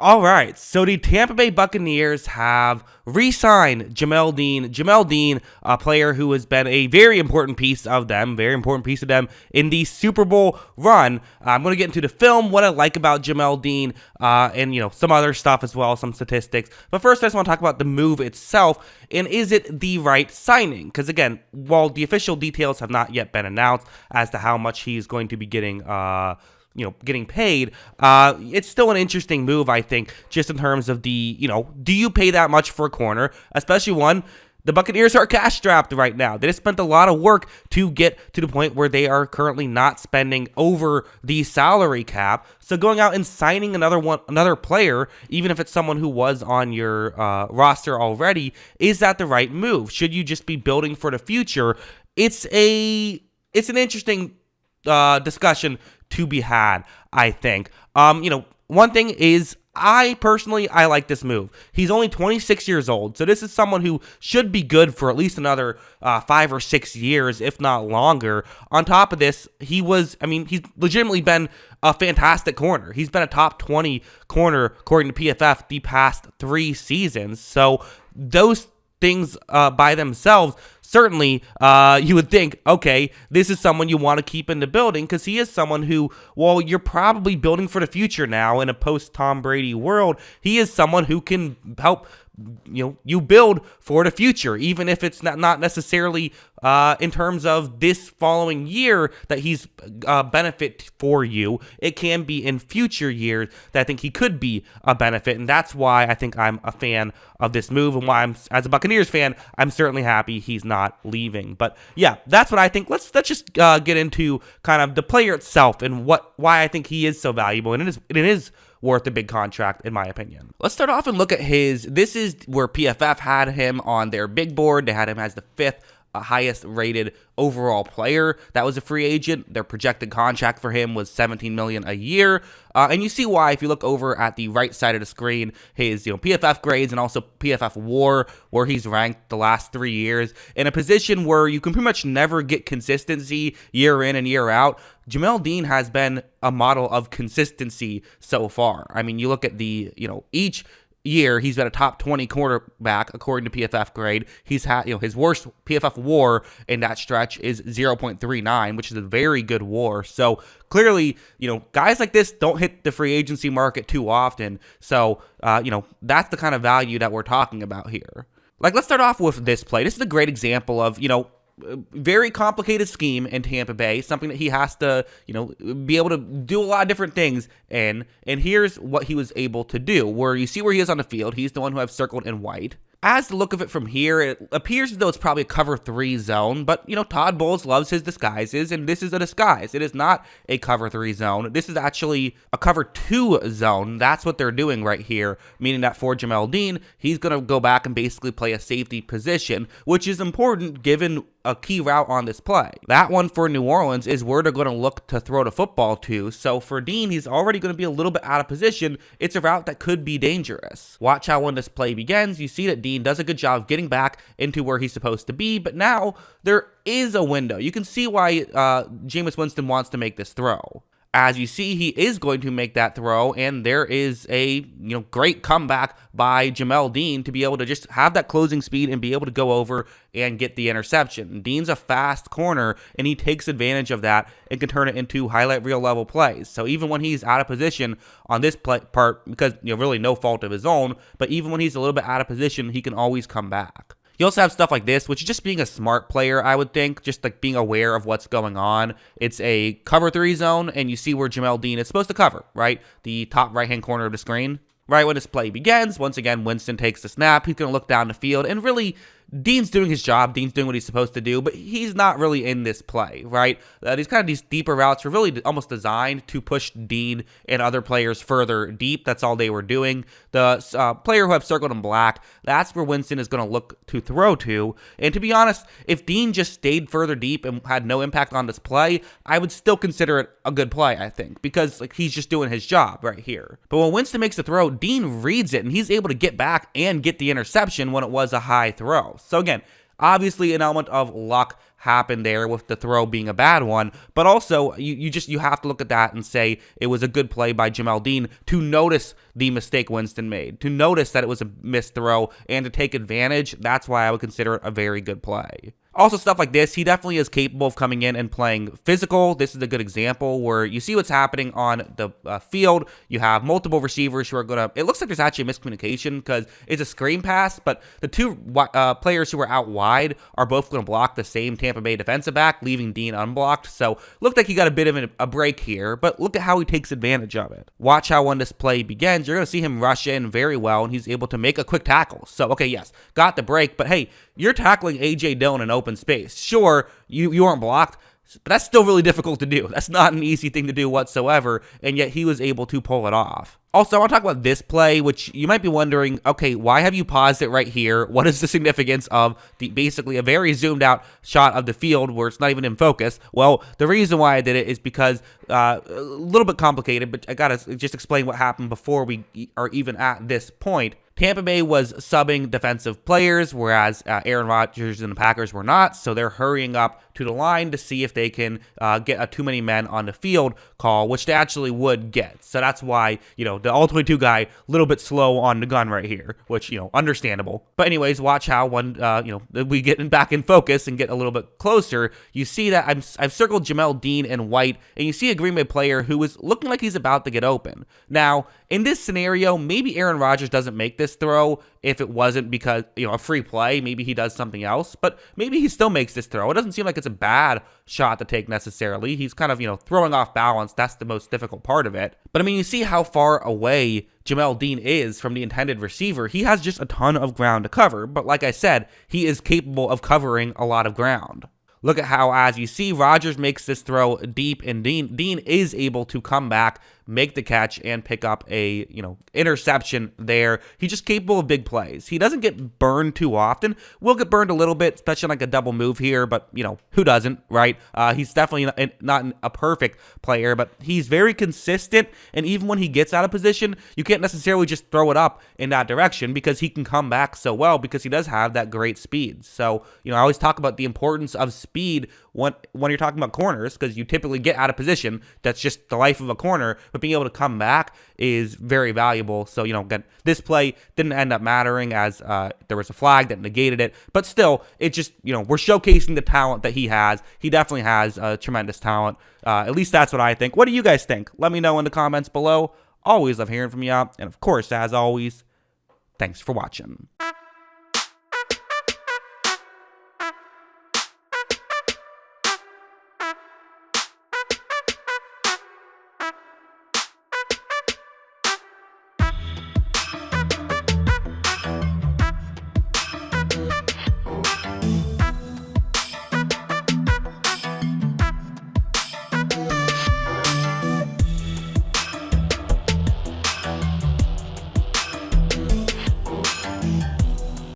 All right, so the Tampa Bay Buccaneers have re-signed Jamel Dean. Jamel Dean, a player who has been a very important piece of them, in the Super Bowl run. I'm going to get into the film, what I like about Jamel Dean, and some other stuff as well, some statistics. But first, I just want to talk about the move itself, and is it the right signing? Because again, while the official details have not yet been announced as to how much he's going to be getting, getting paid, it's still an interesting move, I think, just in terms of the, do you pay that much for a corner, especially one, the Buccaneers are cash strapped right now. They just spent a lot of work to get to the point where they are currently not spending over the salary cap. So going out and signing another player, even if it's someone who was on your roster already, is that the right move? Should you just be building for the future? It's an interesting discussion to be had, I think. One thing is, I like this move. He's only 26 years old, so this is someone who should be good for at least another 5 or 6 years, if not longer. On top of this, he's legitimately been a fantastic corner. He's been a top 20 corner, according to PFF, the past 3 seasons. So those things by themselves, certainly, you would think, okay, this is someone you want to keep in the building because he is someone who, well, you're probably building for the future now in a post-Tom Brady world. He is someone who can help you build for the future, even if it's not necessarily in terms of this following year that he's benefit for you. It can be in future years that I think he could be a benefit, and that's why I think I'm a fan of this move, and why as a Buccaneers fan, I'm certainly happy he's not leaving. But yeah, that's what I think. Let's just get into kind of the player itself and why I think he is so valuable, and it is worth a big contract, in my opinion. Let's start off and look at this is where PFF had him on their big board. They had him as the 5th highest rated overall player that was a free agent. Their projected contract for him was $17 million a year. And you see why if you look over at the right side of the screen, his PFF grades and also PFF WAR, where he's ranked the last 3 years, in a position where you can pretty much never get consistency year in and year out. Jamel Dean has been a model of consistency so far. I mean, you look at the, each year he's been a top 20 quarterback according to PFF grade. He's had, his worst PFF WAR in that stretch is 0.39, which is a very good WAR. So clearly, guys like this don't hit the free agency market too often. So, that's the kind of value that we're talking about here. Like, let's start off with this play. This is a great example of, very complicated scheme in Tampa Bay, something that he has to, be able to do a lot of different things in. And here's what he was able to do, where you see where he is on the field. He's the one who I've circled in white. As the look of it from here, it appears as though it's probably a cover 3 zone, but, Todd Bowles loves his disguises, and this is a disguise. It is not a cover 3 zone. This is actually a cover 2 zone. That's what they're doing right here, meaning that for Jamel Dean, he's going to go back and basically play a safety position, which is important given a key route on this play. That one for New Orleans is where they're going to look to throw the football to. So for Dean, he's already going to be a little bit out of position. It's a route that could be dangerous. Watch how when this play begins, you see that Dean does a good job of getting back into where he's supposed to be, but now there is a window. You can see why Jameis Winston wants to make this throw. As you see, he is going to make that throw, and there is a great comeback by Jamel Dean to be able to just have that closing speed and be able to go over and get the interception. Dean's a fast corner, and he takes advantage of that and can turn it into highlight reel level plays. So even when he's out of position on this part, because really no fault of his own, but even when he's a little bit out of position, he can always come back. You also have stuff like this, which is just being a smart player, I would think, just like being aware of what's going on. It's a cover 3 zone, and you see where Jamel Dean is supposed to cover, right? The top right-hand corner of the screen. Right when this play begins, once again, Winston takes the snap. He's going to look down the field, and really, Dean's doing his job. Dean's doing what he's supposed to do, but he's not really in this play, right? These deeper routes are really almost designed to push Dean and other players further deep. That's all they were doing. The player who I've circled in black, that's where Winston is going to look to throw to. And to be honest, if Dean just stayed further deep and had no impact on this play, I would still consider it a good play, I think, because he's just doing his job right here. But when Winston makes the throw, Dean reads it, and he's able to get back and get the interception when it was a high throw. So again, Obviously, an element of luck happened there with the throw being a bad one, but also you have to look at that and say it was a good play by Jamel Dean to notice the mistake Winston made, to notice that it was a missed throw and to take advantage. That's why I would consider it a very good play. Also, stuff like this, he definitely is capable of coming in and playing physical. This is a good example where you see what's happening on the field. You have multiple receivers who are going to, it looks like there's actually a miscommunication because it's a screen pass, but the two players who are out wide are both going to block the same Tampa Bay defensive back, leaving Dean unblocked. So looked like he got a bit of a break here, but look at how he takes advantage of it. Watch how when this play begins, you're going to see him rush in very well, and he's able to make a quick tackle. So, okay, yes, got the break, but hey, you're tackling A.J. Dillon in open space. Sure, you aren't blocked, but that's still really difficult to do. That's not an easy thing to do whatsoever, and yet he was able to pull it off. Also, I want to talk about this play, which you might be wondering, okay, why have you paused it right here? What is the significance of basically a very zoomed out shot of the field where it's not even in focus? Well, the reason why I did it is because a little bit complicated, but I got to just explain what happened before we are even at this point. Tampa Bay was subbing defensive players, whereas Aaron Rodgers and the Packers were not, so they're hurrying up to the line to see if they can get a too many men on the field call, which they actually would get. So that's why, the all-22 guy, a little bit slow on the gun right here, which, understandable. But anyways, watch how when, we get back in focus and get a little bit closer, you see that I've circled Jamel Dean in white, and you see a Green Bay player who is looking like he's about to get open. Now, in this scenario, maybe Aaron Rodgers doesn't make this throw if it wasn't because, a free play. Maybe he does something else, but maybe he still makes this throw. It doesn't seem like it's a bad shot to take necessarily. He's kind of, throwing off balance. That's the most difficult part of it. But I mean, you see how far away Jamel Dean is from the intended receiver. He has just a ton of ground to cover, but like I said, he is capable of covering a lot of ground. Look at how, as you see, Rodgers makes this throw deep, and Dean is able to come back, make the catch, and pick up a, interception there. He's just capable of big plays. He doesn't get burned too often. Will get burned a little bit, especially like a double move here, but, who doesn't, right? He's definitely not a perfect player, but he's very consistent, and even when he gets out of position, you can't necessarily just throw it up in that direction because he can come back so well because he does have that great speed. So, I always talk about the importance of speed when you're talking about corners because you typically get out of position. That's just the life of a corner, but being able to come back is very valuable. So, again, this play didn't end up mattering as there was a flag that negated it, but still, it just, we're showcasing the talent that he has. He definitely has tremendous talent. At least that's what I think. What do you guys think? Let me know in the comments below. Always love hearing from you. And of course, as always, thanks for watching.